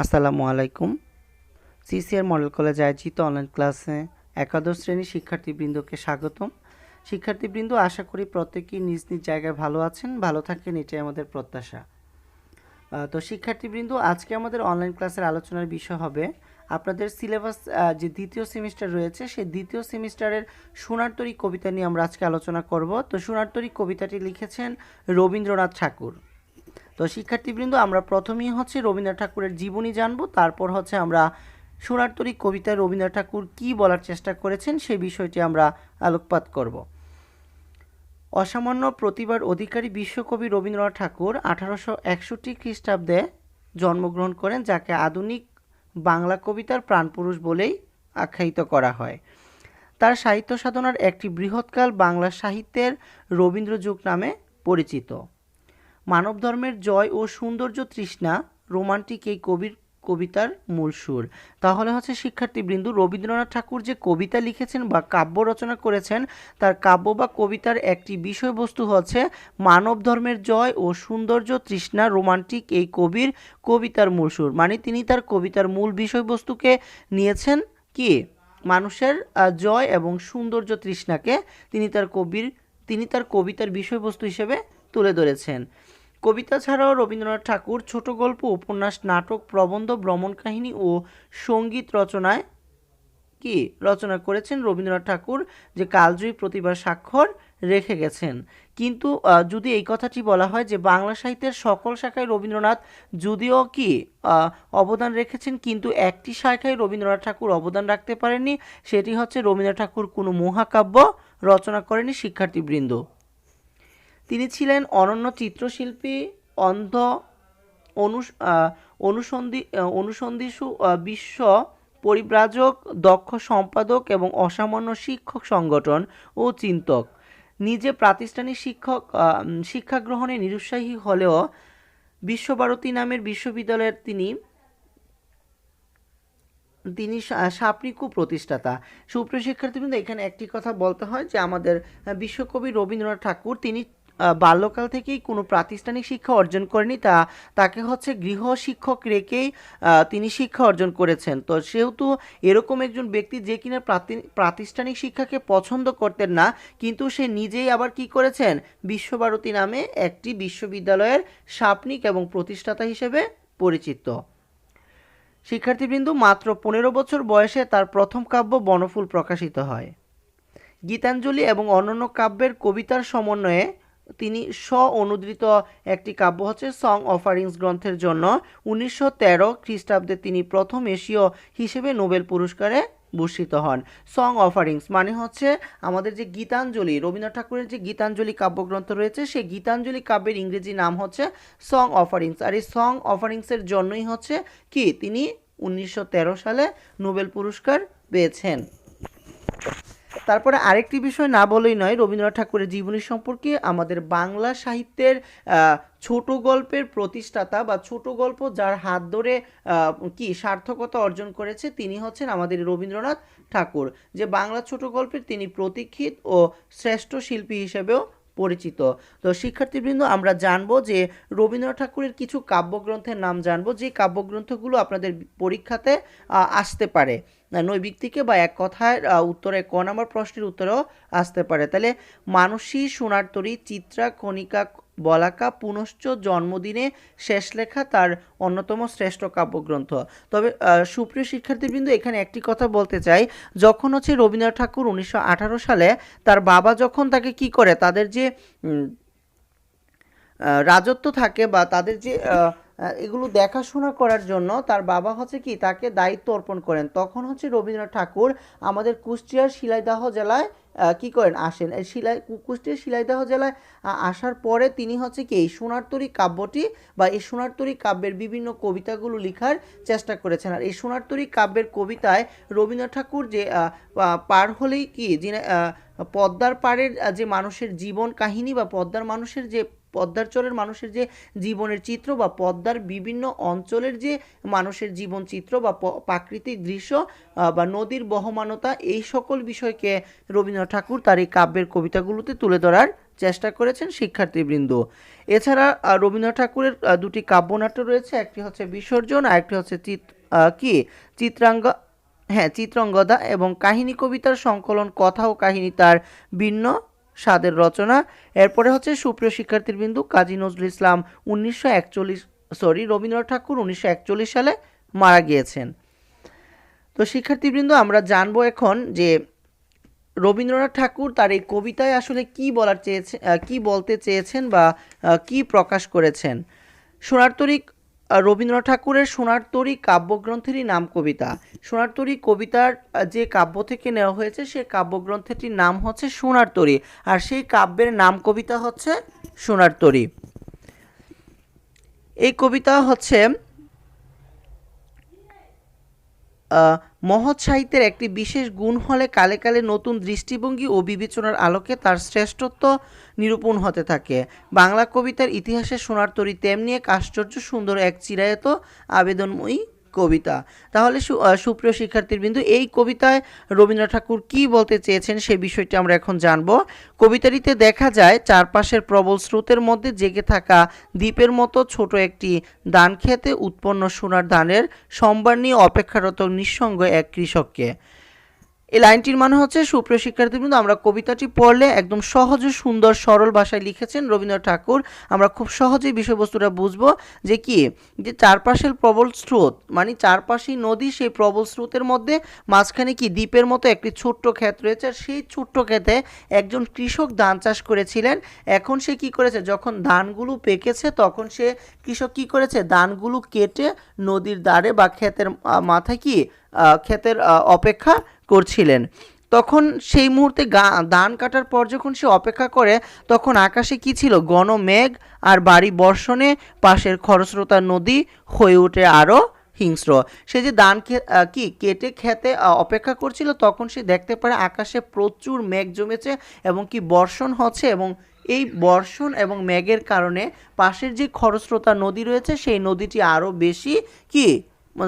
আসসালামু আলাইকুম। CCR model college আয়োজিত অনলাইন ক্লাসে একাদশ শ্রেণীর শিক্ষার্থীবৃন্দকে স্বাগতম। শিক্ষার্থীবৃন্দ, আশা করি প্রত্যেকেই নিজ নিজ জায়গায় ভালো আছেন, ভালো থাকেন, এটাই আমাদের প্রত্যাশা। তো শিক্ষার্থীবৃন্দ, আজকে আমাদের অনলাইন ক্লাসের আলোচনার বিষয় হবে আপনাদের সিলেবাস যে দ্বিতীয় সেমিস্টার রয়েছে সেই দ্বিতীয় সেমিস্টারের সোনার তরী কবিতা নিয়ে আমরা আজকে আলোচনা করব। তো সোনার তরী কবিতাটি লিখেছেন রবীন্দ্রনাথ ঠাকুর। তো শিক্ষার্থীবৃন্দ, আমরা প্রথমেই রবীন্দ্রনাথ ঠাকুরের জীবনী জানবো, তারপর আমরা সোনার তরী কবিতায় রবীন্দ্রনাথ ঠাকুর কী বলার চেষ্টা করেছেন সেই বিষয়টি আমরা আলোকপাত করব। অসামান্য প্রতিভার অধিকারী বিশ্বকবি রবীন্দ্রনাথ ঠাকুর 1861 খ্রিস্টাব্দে জন্মগ্রহণ করেন, যাকে আধুনিক বাংলা কবিতার প্রাণপুরুষ বলেই আখ্যায়িত করা হয়। তার সাহিত্য সাধনার একটি বৃহৎকাল বাংলা সাহিত্যের রবীন্দ্রযুগ নামে পরিচিত। মানব ধর্মের জয় ও সৌন্দর্য তৃষ্ণা রোমান্টিক এই কবিতার মূল সুর। তাহলে শিক্ষার্থীবৃন্দ, রবীন্দ্রনাথ ঠাকুর যে কবিতা লিখেছেন বা কাব্য রচনা করেছেন, তার কাব্য বা কবিতার একটি বিষয়বস্তু মানব ধর্মের জয় ও সৌন্দর্য তৃষ্ণা রোমান্টিক এই কবিতার মূল সুর। মানে তিনি তার কবিতার মূল বিষয়বস্তুকে নিয়েছেন কি, মানুষের জয় এবং সৌন্দর্য তৃষ্ণাকে তিনি তার কবিতার বিষয়বস্তু হিসেবে তুলে ধরেছেন। কবিতা ছাড়াও রবীন্দ্রনাথ ঠাকুর ছোট গল্প, উপন্যাস, নাটক, প্রবন্ধ, ভ্রমণ কাহিনী ও সঙ্গীত রচনা করেছেন। রবীন্দ্রনাথ ঠাকুর যে কালজয়ী প্রতিভার স্বাক্ষর রেখে গেছেন। কিন্তু যদি এই কথাটি বলা হয় যে বাংলা সাহিত্যের সকল শাখায় রবীন্দ্রনাথ যদিও অবদান রেখেছেন, কিন্তু একটি শাখায় রবীন্দ্রনাথ ঠাকুর অবদান রাখতে পারেননি, সেটি রবীন্দ্রনাথ ঠাকুর কোনো মহাকাব্য রচনা করেনি। শিক্ষার্থীবৃন্দ, তিনি ছিলেন অনন্য চিত্রশিল্পী, অন্ধ অনুসন্ধিৎসু, বিশ্ব পরিব্রাজক, দক্ষ সম্পাদক এবং অসামান্য শিক্ষক সংগঠন ও চিন্তক। নিজে প্রাতিষ্ঠানিক শিক্ষা গ্রহণে নিরুৎসাহী হলেও বিশ্বভারতী নামের বিশ্ববিদ্যালয়ের তিনি সাপনিকু প্রতিষ্ঠাতা। সুপ্রিয় শিক্ষার্থীবৃন্দ, এখানে একটি কথা বলতে হয় যে আমাদের বিশ্বকবি রবীন্দ্রনাথ ঠাকুর তিনি বাল্যকাল থেকেই কোনো প্রাতিষ্ঠানিক শিক্ষা অর্জন করেনি, তাকে গৃহ শিক্ষক রেখেই তিনি শিক্ষা অর্জন করেছেন। তো সেহেতু এরকম একজন ব্যক্তি যে কিনা প্রাতিষ্ঠানিক শিক্ষাকে পছন্দ করতেন না, কিন্তু সে নিজেই আবার কি করেছেন, বিশ্বভারতী নামে একটি বিশ্ববিদ্যালয়ের সাপনিক এবং প্রতিষ্ঠাতা হিসেবে পরিচিত। শিক্ষার্থীবৃন্দ, মাত্র 15 বছর বয়সে তার প্রথম কাব্য বনফুল প্রকাশিত হয়। গীতাঞ্জলি এবং অন্যান্য কাব্যের কবিতার সমন্বয়ে তিনি স্ব-অনুদ্ৃত একটি কাব্য সং অফারিংস গ্রন্থের জন্য 1913 খ্রিস্টাব্দে তিনি প্রথম এশীয় হিসেবে নোবেল পুরস্কারে ভূষিত হন। সং অফারিংস মানে আমাদের যে গীতাঞ্জলি, রবীন্দ্রনাথ ঠাকুরের যে গীতাঞ্জলি কাব্যগ্রন্থ রয়েছে, সেই গীতাঞ্জলি কাব্যের ইংরেজি নাম সং অফারিংস। আর এই সং অফারিংসের জন্যই কি তিনি 1913 সালে নোবেল পুরস্কার পেয়েছেন। তারপরে আরেকটি বিষয় না বলেই নয়, রবীন্দ্রনাথ ঠাকুরের জীবনী সম্পর্কে আমাদের বাংলা সাহিত্যের ছোট গল্পের প্রতিষ্ঠাতা বা ছোট গল্প যার হাত ধরে সার্থকতা অর্জন করেছে, তিনি আমাদের রবীন্দ্রনাথ ঠাকুর, যে বাংলা ছোট গল্পের তিনি প্রতীক্ষিত ও শ্রেষ্ঠ শিল্পী হিসেবেও পরিচিত। তো শিক্ষার্থীবৃন্দ, আমরা জানবো যে রবীন্দ্রনাথ ঠাকুরের কিছু কাব্যগ্রন্থের নাম জানবো, যে কাব্যগ্রন্থগুলো আপনাদের পরীক্ষাতে আসতে পারে নৈবিক থেকে, বা এক কথায় উত্তরে ক নম্বর প্রশ্নের উত্তরেও আসতে পারে। তাহলে মানসী, সোনার তরী, চিত্রা, কণিকা, বলাকা, পুনশ্চ, জন্মদিনে, শেষ লেখা তার অন্যতম শ্রেষ্ঠ কাব্যগ্রন্থ। তবে সুপ্রিয় শিক্ষার্থীবৃন্দ, এখানে একটি কথা বলতে চাই, যখন রবীন্দ্রনাথ ঠাকুর 1918 সালে তার বাবা যখন তাকে কি করে, তাদের যে রাজত্ব থাকে বা তাদের যে এগুলো দেখাশোনা করার জন্য তার বাবা কি তাকে দায়িত্ব অর্পণ করেন, তখন রবীন্দ্রনাথ ঠাকুর আমাদের কুষ্টিয়ার শিলাইদহ জেলায় কি করেন, আসেন। কুষ্টিয়ার শিলাইদহ জেলায় আসার পরে তিনি কি এই সোনার তরী কাব্যটি বা এই সোনার তরী কাব্যের বিভিন্ন কবিতাগুলো লেখার চেষ্টা করেছেন। আর এই সোনার তরী কাব্যের কবিতায় রবীন্দ্রনাথ ঠাকুর যে পার হলেই কি যিনি পদ্মার পাড়ের যে মানুষের জীবন কাহিনী বা পদ্মার চরের মানুষের যে জীবনের চিত্র বা পদ্মার বিভিন্ন অঞ্চলের যে মানুষের জীবন চিত্র বা প্রাকৃতিক দৃশ্য বা নদীর বহমানতা, এই সকল বিষয়কে রবীন্দ্রনাথ ঠাকুর তার এই কাব্যের কবিতাগুলোতে তুলে ধরার চেষ্টা করেছেন শিক্ষার্থীবৃন্দ। এছাড়া রবীন্দ্রনাথ ঠাকুরের দুটি কাব্যনাট্য রয়েছে, একটি হচ্ছে বিসর্জন আর একটি হচ্ছে কি চিত্রাঙ্গ হ্যাঁ চিত্রাঙ্গদা, এবং কাহিনী কবিতার সংকলন কথা ও কাহিনী তার ভিন্ন স্বাদের রচনা। এরপরে হচ্ছে সুপ্রিয় শিক্ষার্থীবৃন্দ, কাজী নজরুল ইসলাম 1941 রবীন্দ্রনাথ ঠাকুর 1941 সালে মারা গিয়েছেন। তো শিক্ষার্থীবৃন্দ, আমরা জানবো এখন যে রবীন্দ্রনাথ ঠাকুর তার এই কবিতায় আসলে কি বলতে চেয়েছেন বা কি প্রকাশ করেছেন। সোনার তরী রবীন্দ্রনাথ ঠাকুরের সোনার তরী কাব্যগ্রন্থেরই নাম কবিতা। সোনার তরী কবিতার যে কাব্য থেকে নেওয়া হয়েছে সেই কাব্যগ্রন্থটির নাম হচ্ছে সোনার তরী, আর সেই কাব্যের নাম কবিতা হচ্ছে সোনার তরী। এই কবিতা হচ্ছে মহৎ সাহিত্যের একটি বিশেষ গুণ হলে কালে কালে নতুন দৃষ্টিভঙ্গি ও বিবেচনার আলোকে তার শ্রেষ্ঠত্ব নিরূপণ হতে থাকে। বাংলা কবিতার ইতিহাসে সোনার তরী তেমনি এক আশ্চর্য সুন্দর এক চিরায়ত আবেদনময়ী কবিতা। তাহলে সুপ্রিয় শিক্ষার্থীবৃন্দ, এই কবিতায় রবীন্দ্রনাথ ঠাকুর কি বলতে চেয়েছেন সে বিষয়টি আমরা এখন জানব। কবিতাটিতে দেখা যায় চারপাশের প্রবল স্রোতের মধ্যে জেগে থাকা দ্বীপের মতো ছোট একটি ধান খেতে উৎপন্ন সোনার ধানের সম্ভার নিয়ে অপেক্ষারত নিঃসঙ্গ এক কৃষককে। এই লাইনটির মানে হচ্ছে, সুপ্রিয় শিক্ষার্থীবৃন্দ, আমরা কবিতাটি পড়লে একদম সহজ ও সুন্দর সরল ভাষায় লিখেছেন রবীন্দ্রনাথ ঠাকুর। আমরা খুব সহজেই বিষয়বস্তুটা বুঝবো যে কি, যে চারপাশের প্রবল স্রোত মানে চারপাশেই নদী, সেই প্রবল স্রোতের মধ্যে মাঝখানে কি দ্বীপের মতো একটি ছোট্ট ক্ষেত রয়েছে, আর সেই ছোট্ট ক্ষেতে একজন কৃষক ধান চাষ করেছিলেন। এখন সে কি করেছে, যখন ধানগুলো পেকেছে তখন সে কৃষক কি করেছে, ধানগুলো কেটে নদীর ধারে বা ক্ষেতের মাথায় কি ক্ষেতের অপেক্ষা করছিলেন। তখন সেই মুহূর্তে ধান কাটার পর যখন সে অপেক্ষা করে, তখন আকাশে কি ছিল, ঘন মেঘ, আর বাড়ি বর্ষণে পাশের খরস্রোতা নদী হয়ে ওঠে আরও হিংস্র। সে যে ধান কেটে খেতে অপেক্ষা করছিল, তখন সে দেখতে পারে আকাশে প্রচুর মেঘ জমেছে এবং কি বর্ষণ হচ্ছে, এবং এই বর্ষণ এবং মেঘের কারণে পাশের যে খরস্রোতা নদী রয়েছে সেই নদীটি আরও বেশি কি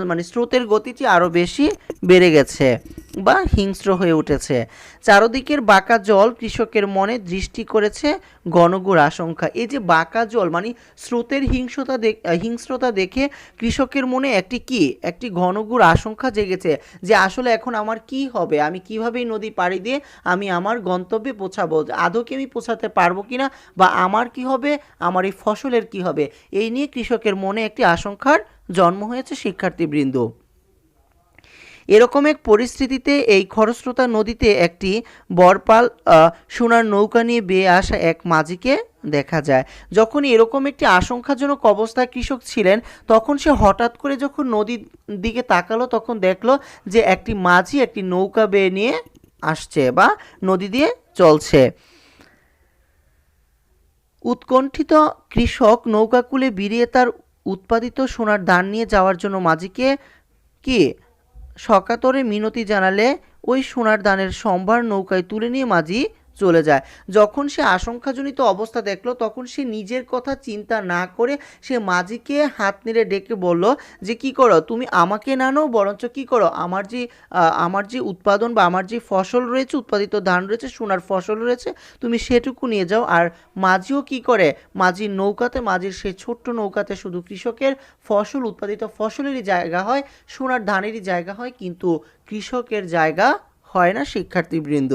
মানে স্রোতের গতিটি আরও বেশি বেড়ে গেছে বা হিংস্র হয়ে উঠেছে। চারদিকের বাঁকা জল কৃষকের মনে দৃষ্টি করেছে ঘনঘোর আশঙ্কা। এই যে বাঁকা জল মানে স্রোতের হিংস্রতা দেখে কৃষকের মনে একটি ঘনঘোর আশঙ্কা জেগেছে যে আসলে এখন আমার কি হবে, আমি কিভাবে এই নদী পাড়ি দিয়ে আমি আমার গন্তব্যে পৌঁছাবো, আদৌ কি আমি পৌঁছাতে পারবো কিনা, বা আমার কি হবে, আমার এই ফসলের কি হবে, এই নিয়ে কৃষকের মনে একটি আশঙ্কার জন্ম হয়েছে শিক্ষার্থীবৃন্দ। এরকম এক পরিস্থিতিতে এই খরস্রোতা নদীতে একটি বরপাল সোনার নৌকা নিয়ে বেয়ে আসা এক মাঝিকে দেখা যায়। যখন এরকম একটি আশঙ্কাজনক অবস্থায় কৃষক ছিলেন, তখন সে হঠাৎ করে যখন নদীর দিকে তাকালো, তখন দেখলো যে একটি মাঝি একটি নৌকা বেয়ে নিয়ে আসছে বা নদী দিয়ে চলছে। উৎকণ্ঠিত কৃষক নৌকাকুলে বেরিয়ে তার উৎপাদিত সোনার ধান নিয়ে যাওয়ার জন্য মাঝিকে কি সকাতরে মিনতি জানালে ওই সোনার ধানের সম্ভার নৌকায় তুলে নিয়ে মাঝি চলে যায়। যখন সে আশঙ্কাজনিত অবস্থা দেখলো, তখন সে নিজের কথা চিন্তা না করে সে মাঝিকে হাত নেড়ে ডেকে বলল যে কি করো, তুমি আমাকে না নাও, বরঞ্চ কি করো, আমার যে উৎপাদন বা আমার যে ফসল রয়েছে, উৎপাদিত ধান রয়েছে, সোনার ফসল রয়েছে, তুমি সেটুকু নিয়ে যাও। আর মাঝিও কি করে, মাঝির সেই ছোট্ট নৌকাতে শুধু কৃষকের ফসল, উৎপাদিত ফসলেরই জায়গা হয়, সোনার ধানেরই জায়গা হয়, কিন্তু কৃষকের জায়গা হয় না শিক্ষার্থীবৃন্দ।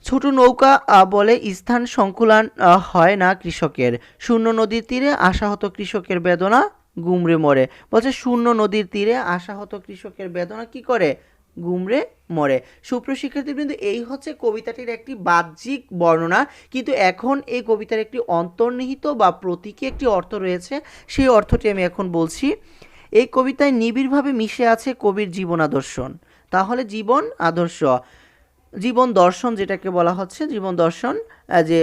ছোট নৌকা বলে স্থান সংকুলান হয় না কৃষকের। শূন্য নদীর তীরে আশাহত কৃষকের বেদনা গুমরে মরে। বলছে শূন্য নদীর তীরে আশাহত কৃষকের বেদনা কি করে, গুমরে মরে। সুপ্রিয় শিক্ষার্থীবৃন্দ, এই হচ্ছে কবিতাটির একটি বাহ্যিক বর্ণনা, কিন্তু এখন এই কবিতার একটি অন্তর্নিহিত বা প্রতীকী একটি অর্থ রয়েছে, সেই অর্থটি আমি এখন বলছি। এই কবিতায় নিবিড়ভাবে মিশে আছে কবির জীবন আদর্শন। তাহলে জীবন আদর্শ, জীবন দর্শন যেটাকে বলা হচ্ছে, জীবন দর্শন, যে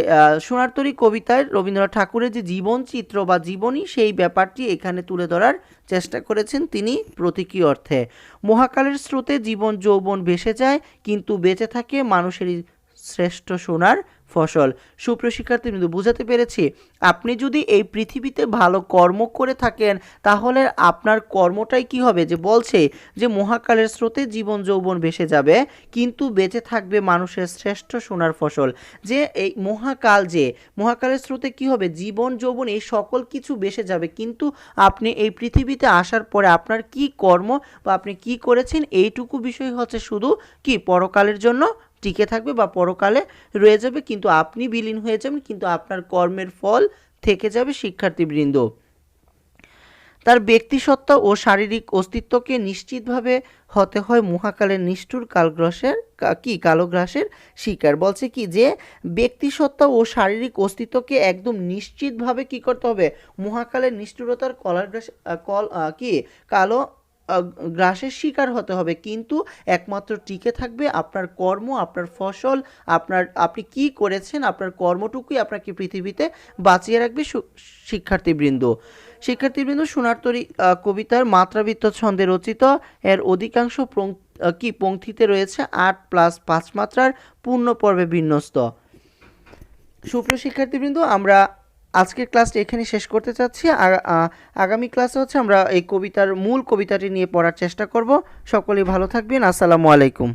সোনার তরী কবিতায় রবীন্দ্রনাথ ঠাকুরের যে জীবন চিত্র বা জীবনী, সেই ব্যাপারটি এখানে তুলে ধরার চেষ্টা করেছেন তিনি প্রতীকী অর্থে। মহাকালের স্রোতে জীবন যৌবন ভেসে যায়, কিন্তু বেঁচে থাকে মানুষেরই শ্রেষ্ঠ সোনার ফসল। সুপ্রিয় শিক্ষার্থীবৃন্দ, বুঝাতে পেরেছি? আপনি যদি এই পৃথিবীতে ভালো কর্ম করে থাকেন তাহলে আপনার কর্মটাই কি হবে, যে বলছে যে মহাকালের স্রোতে জীবন যৌবন ভেসে যাবে কিন্তু বেঁচে থাকবে মানুষের শ্রেষ্ঠ সোনার ফসল। যে এই মহাকালের স্রোতে কি হবে, জীবন যৌবন এই সকল কিছু ভেসে যাবে, কিন্তু আপনি এই পৃথিবীতে আসার পরে আপনার কি কর্ম বা আপনি কি করেছেন এইটুকু বিষয় হচ্ছে শুধু কি পরকালের জন্য টিকে থাকবে বা পরকালে রয়ে যাবে, কিন্তু আপনি বিলীন হয়ে যাবেন, কিন্তু আপনার কর্মের ফল থেকে যাবে। শিক্ষার্থীবৃন্দ, তার ব্যক্তিসত্তা ও শারীরিক অস্তিত্বকে নিশ্চিতভাবে হতে হয় মহাকালের নিষ্ঠুর কালগ্রাসের শিকার। বলছে কি যে ব্যক্তিসত্তা ও শারীরিক অস্তিত্বকে একদম নিশ্চিতভাবে কি করতে হবে, মহাকালের নিষ্ঠুরতার কালো গ্রাসের শিকার হতে হবে, কিন্তু একমাত্র টিকে থাকবে আপনার কর্ম, আপনার ফসল, আপনি কি করেছেন, আপনার কর্মটুকুই আপনাকে পৃথিবীতে বাঁচিয়ে রাখবে। শিক্ষার্থীবৃন্দ, সোনার তরী কবিতার মাত্রাবৃত্ত ছন্দে রচিত, এর অধিকাংশ পংক্তিতে রয়েছে ৮+৫ মাত্রার পূর্ণ পর্বে বিন্যস্ত। সুপ্রিয় শিক্ষার্থীবৃন্দ, আমরা আজকের ক্লাসটা এখানে শেষ করতে চাচ্ছি। আগামী ক্লাসে হচ্ছে আমরা এই মূল কবিতাটি নিয়ে পড়ার চেষ্টা করব। সকলেই ভালো থাকবেন। আসসালামু আলাইকুম।